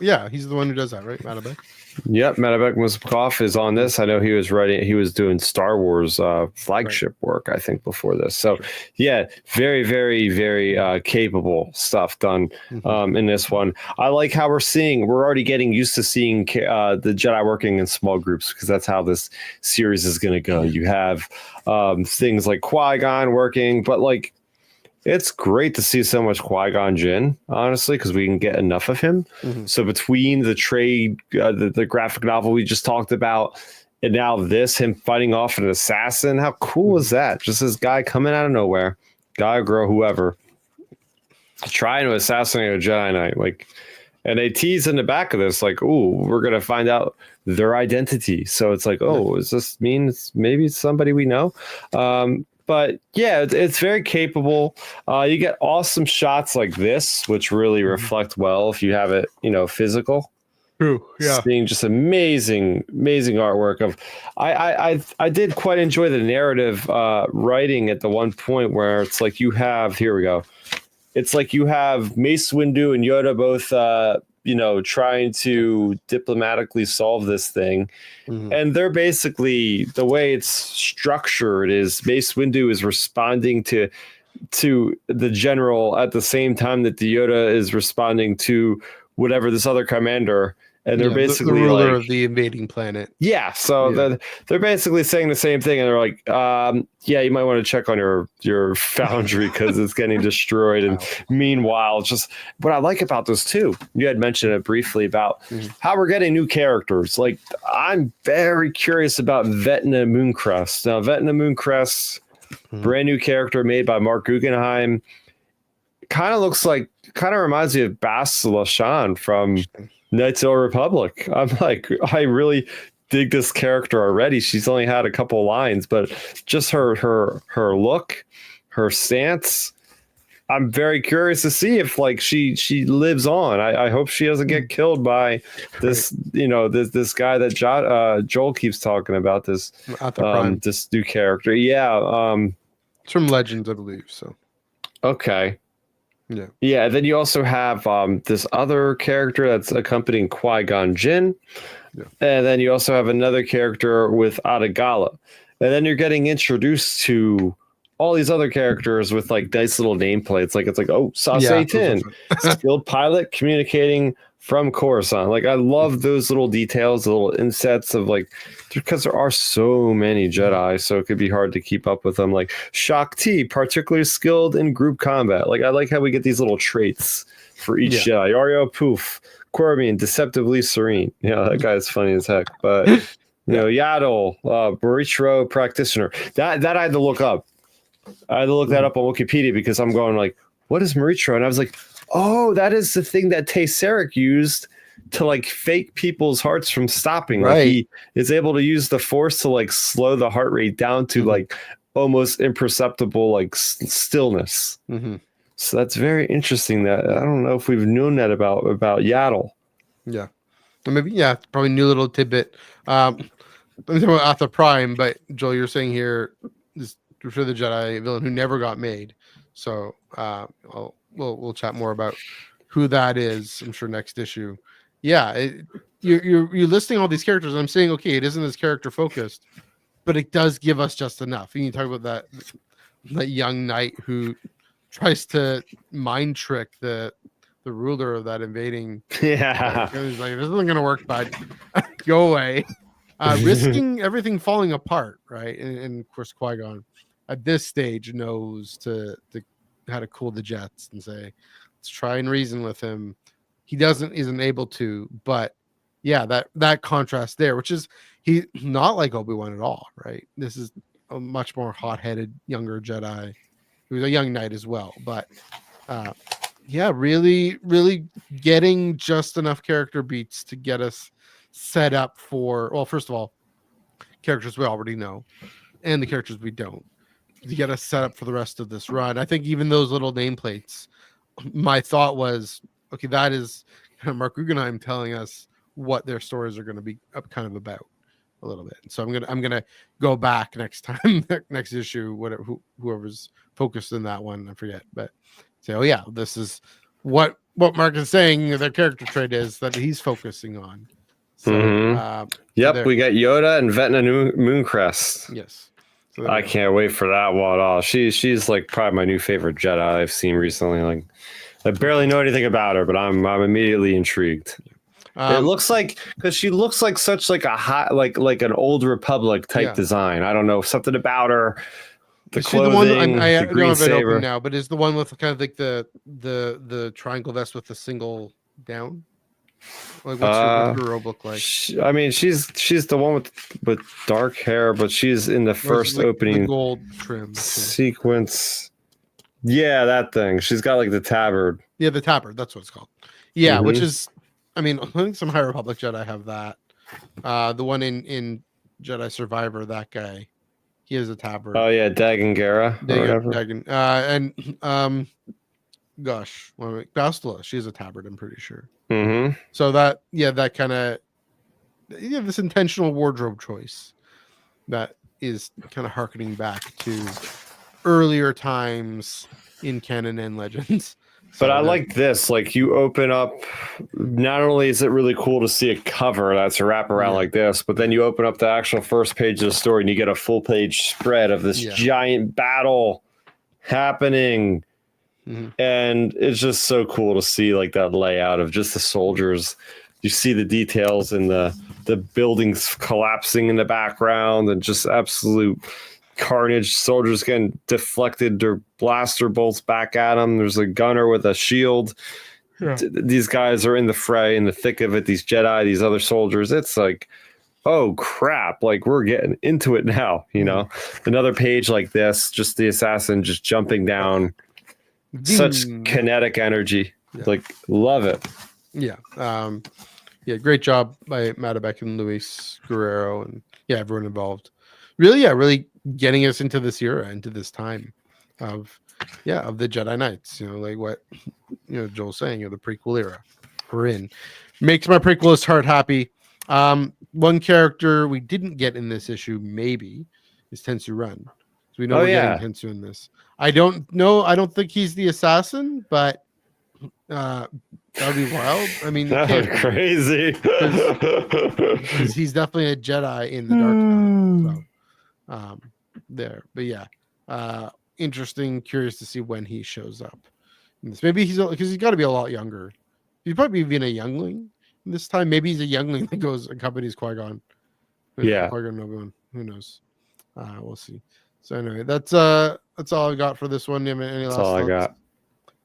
A: yeah, he's the one who does that, right? Madabek.
B: Yep, Madabek Musipikoff is on this. I know he was doing Star Wars flagship work, I think, before this. So yeah, very, very, very capable stuff done in this one. I like how we're already getting used to seeing the Jedi working in small groups, because that's how this series is going to go. You have things like Qui-Gon working, but like it's great to see so much Qui-Gon Jinn, honestly, because we can get enough of him. So between the trade, the graphic novel we just talked about, and now this, him fighting off an assassin, how cool is that? Just this guy coming out of nowhere, guy, girl, whoever, trying to assassinate a Jedi Knight. Like, and they tease in the back of this, like, "Ooh, we're gonna find out their identity." So it's like, "Oh, does this mean maybe it's somebody we know?" But yeah, it's very capable. You get awesome shots like this, which really reflect well if you have it, physical.
A: True. Yeah.
B: Seeing just amazing artwork of. I did quite enjoy the narrative writing at the one point where it's like you have, here we go. It's like you have Mace Windu and Yoda both, trying to diplomatically solve this thing. And they're basically, the way it's structured is Mace Windu is responding to the general at the same time that the Yoda is responding to whatever this other commander. And they're basically
A: the ruler of the invading planet.
B: Yeah, so they're basically saying the same thing, and they're like, "Yeah, you might want to check on your foundry because it's getting destroyed." And meanwhile, just what I like about this too, you had mentioned it briefly about how we're getting new characters. Like, I'm very curious about Vecna Mooncrest. Now, Vecna Mooncrest, brand new character made by Mark Guggenheim, kind of reminds me of Bas Lashan from Knights of the Republic. I'm like, I really dig this character already. She's only had a couple lines, but just her look, her stance. I'm very curious to see if she lives on. I hope she doesn't get killed by this, this guy that Joel keeps talking about. This this new character. Yeah,
A: it's from Legends, I believe. So
B: okay.
A: Yeah.
B: Yeah. Then you also have this other character that's accompanying Qui-Gon Jinn. Yeah. And then you also have another character with Adagala. And then you're getting introduced to all these other characters with like nice little nameplates. Like, it's like, oh, Sasay Tin, skilled pilot communicating from Coruscant. Like, I love those little details, the little insets of like, because there are so many Jedi, so it could be hard to keep up with them. Like Shak Ti, particularly skilled in group combat. Like, I like how we get these little traits for each Jedi. Yario Poof, Corbin, deceptively serene. Yeah, that guy's funny as heck. But Yaddle, Maritro practitioner. That I had to look up. I had to look that up on Wikipedia because I'm going like, what is Maritro? And I was like, oh, that is the thing that Tesseric used to like fake people's hearts from stopping. Right. Like, he is able to use the Force to like slow the heart rate down to like almost imperceptible like stillness. So that's very interesting. That I don't know if we've known that about Yaddle.
A: Yeah, maybe probably new little tidbit. Let me talk about Atha Prime, but Joel, you're saying here this for the Jedi villain who never got made. So we'll chat more about who that is, I'm sure, next issue. Yeah, you're listing all these characters, and I'm saying, okay, it isn't as character focused, but it does give us just enough. And you talk about that young knight who tries to mind trick the ruler of that invading.
B: Yeah,
A: he's like, this isn't gonna work, bud. Go away. Risking everything falling apart, right? And of course, Qui-Gon at this stage knows how to cool the jets and say, let's try and reason with him. He isn't able to, but yeah, that contrast there, which is he's not like Obi-Wan at all, right? This is a much more hot-headed younger Jedi who's a young knight as well, but really, really getting just enough character beats to get us set up for, well, first of all, characters we already know and the characters we don't, to get us set up for the rest of this run. I think even those little nameplates, my thought was, okay, that is kind of Mark Guggenheim telling us what their stories are going to be kind of about a little bit. So I'm gonna go back next time, next issue, whoever's focused in that one, I forget, but say, oh yeah, this is what Mark is saying their character trait is that he's focusing on. So,
B: we got Yoda and Vecna Mooncrest.
A: Yes.
B: So I can't wait for that one. Oh, she's like probably my new favorite Jedi I've seen recently. Like, I barely know anything about her, but I'm immediately intrigued. It looks like, because she looks like such like a hot like an old Republic type design. I don't know, something about her. The
A: Is she the one?
B: clothing,
A: I
B: the
A: don't
B: green
A: have it open
B: saber.
A: now, but is the one with kind of like the triangle vest with the single down? Like what's her robe look like?
B: I mean, she's the one with dark hair, but she's in the first opening
A: the gold trim
B: sequence. Yeah, that thing. She's got like the tabard.
A: Yeah, the tabard. That's what it's called. Yeah, which is, I mean, I think some High Republic Jedi have that. The one in Jedi Survivor, that guy, he has a tabard.
B: Oh yeah, Dagan Gera.
A: And gosh, Bastila, she has a tabard. I'm pretty sure.
B: Mm-hmm.
A: So that kind of this intentional wardrobe choice that is kind of harkening back to earlier times in canon and legends.
B: But I like this. Like you open up, not only is it really cool to see a cover that's a wraparound like this, but then you open up the actual first page of the story and you get a full page spread of this giant battle happening. And it's just so cool to see like that layout of just the soldiers. You see the details and the buildings collapsing in the background and just absolute carnage. Soldiers getting deflected their blaster bolts back at them. There's a gunner with a shield. These guys are in the fray, in the thick of it. These Jedi, these other soldiers. It's like, oh crap! Like we're getting into it now. You know, another page like this, just the assassin just jumping down. Such kinetic energy. Like love it.
A: Yeah. Great job by Madabek and Luis Guerrero and everyone involved. Really getting us into this era, into this time of the Jedi Knights. You know, like what Joel's saying, the prequel era we're in. Makes my prequelist heart happy. One character we didn't get in this issue maybe is Tensu Run. So we know we're getting Tensu in this. I don't know. I don't think he's the assassin, but that would be wild. I mean,
B: that would be crazy.
A: Because he's definitely a Jedi in the dark side. So, but interesting. Curious to see when he shows up. Maybe because he's got to be a lot younger. He's probably even a youngling this time. Maybe he's a youngling that accompanies Qui-Gon. Qui-Gon and Obi-Wan. Who knows? We'll see. So anyway, that's all I got for this one. Any last
B: that's all
A: thoughts?
B: I got.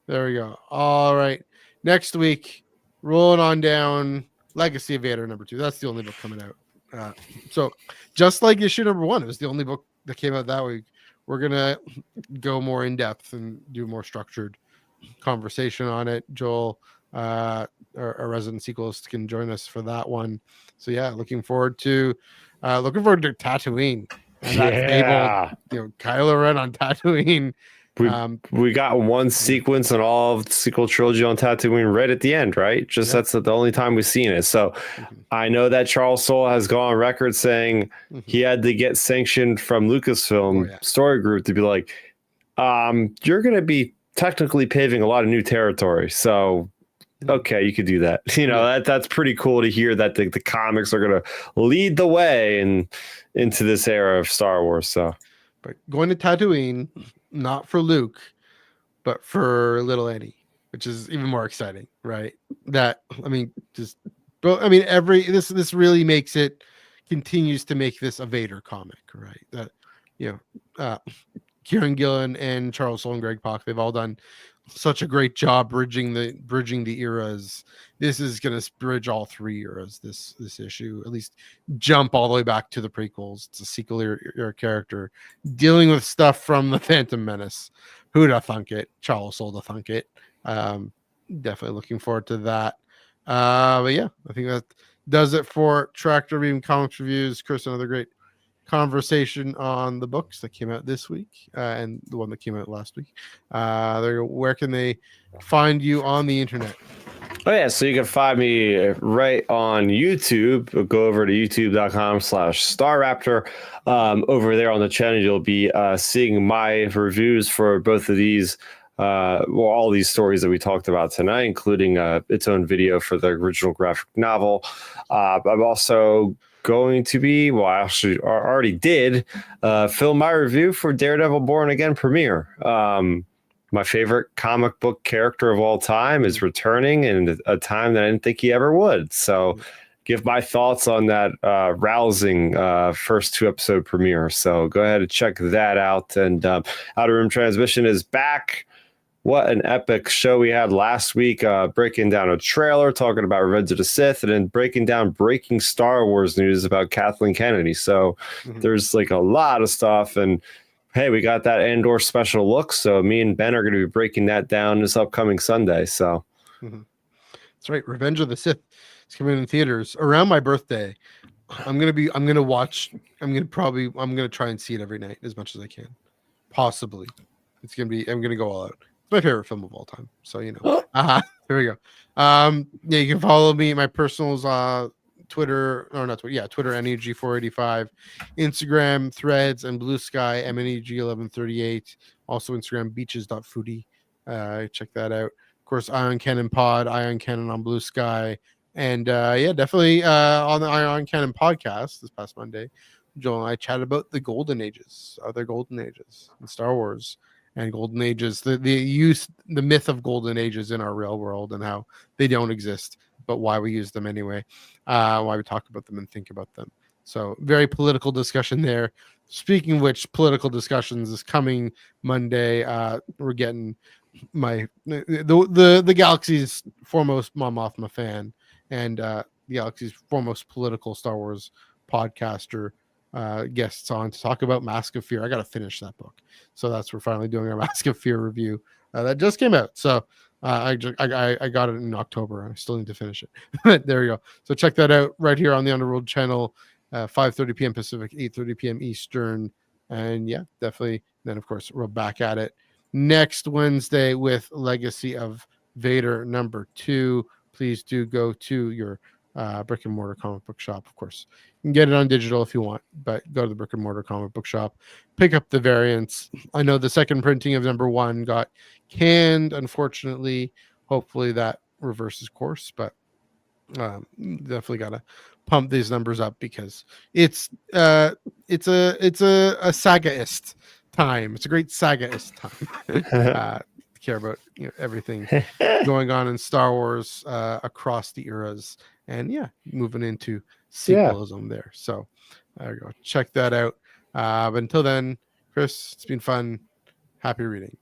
A: There we go. All right. Next week, rolling on down, Legacy of Vader #2. That's the only book coming out. So just like issue #1, it was the only book that came out that week. We're gonna go more in depth and do more structured conversation on it. Joel, our resident sequelist, can join us for that one. So looking forward to Tatooine. And that fabled, Kylo Ren on Tatooine.
B: We got one sequence in all of the sequel trilogy on Tatooine right at the end, right? That's the only time we've seen it. So I know that Charles Soule has gone on record saying he had to get sanction from Lucasfilm Story Group to be like, you're going to be technically paving a lot of new territory. So, okay, you could do that. That's pretty cool to hear that the comics are going to lead the way into this era of Star Wars. So,
A: but going to Tatooine, not for Luke, but for little Eddie, which is even more exciting, right? This really continues to make this a Vader comic, right? That Kieran Gillen and Charles Soule and Greg Pak, they've all done such a great job bridging the eras. This is going to bridge all three eras. This issue, at least, jump all the way back to the prequels. It's a sequel era character dealing with stuff from the Phantom Menace. Who'da thunk it? Charles Soule to thunk it. Definitely looking forward to that. I think that does it for Tractor Beam Comics Reviews. Chris, another great conversation on the books that came out this week and the one that came out last week. Where can they find you on the internet?
B: So you can find me right on YouTube. Go over to youtube.com/StarRaptor. Over there on the channel, you'll be seeing my reviews for both of these all these stories that we talked about tonight, including its own video for the original graphic novel. I'm also going to be, I already did film my review for Daredevil Born Again premiere. My favorite comic book character of all time is returning in a time that I didn't think he ever would. So give my thoughts on that rousing first 2-episode premiere. So go ahead and check that out. And Outer Rim Transmission is back. What an epic show we had last week, breaking down a trailer, talking about Revenge of the Sith, and then breaking down breaking Star Wars news about Kathleen Kennedy. So there's like a lot of stuff. And hey, we got that Andor special look. So me and Ben are going to be breaking that down this upcoming Sunday. So
A: that's right. Revenge of the Sith is coming in theaters around my birthday. I'm going to try and see it every night as much as I can. Possibly. I'm going to go all out. My favorite film of all time, so you know. There we go. Yeah, you can follow me. My personals, Twitter, or not Twitter. Yeah, Twitter NEG485, Instagram Threads and Blue Sky MNEG1138. Also Instagram beaches.foodie. Check that out. Of course, Ion Cannon Pod, Ion Cannon on Blue Sky, and yeah, definitely on the Ion Cannon podcast this past Monday, Joel and I chatted about the golden ages, other golden ages in Star Wars. And golden ages, the myth of golden ages in our real world and how they don't exist, but why we use them anyway, why we talk about them and think about them. So very political discussion there. Speaking of which, political discussions is coming Monday. We're getting the galaxy's foremost Mon Mothma fan and the galaxy's foremost political Star Wars podcaster guests on to talk about Mask of Fear. I got to finish that book, so we're finally doing our Mask of Fear review that just came out. So I got it in October. I still need to finish it. But there you go. So check that out right here on the Underworld channel, 5:30 p.m. Pacific, 8:30 p.m. Eastern, and yeah, definitely. Then of course we're back at it next Wednesday with Legacy of Vader #2. Please do go to your brick and mortar comic book shop. Of course, you can get it on digital if you want, but go to the brick and mortar comic book shop, pick up the variants. I know the second printing of #1 got canned, unfortunately. Hopefully that reverses course, but definitely gotta pump these numbers up because it's a sagaist time. It's a great sagaist time. Care about everything going on in Star Wars across the eras, and yeah, moving into sequelism there. So there you go. Check that out. But until then, Chris, it's been fun. Happy reading.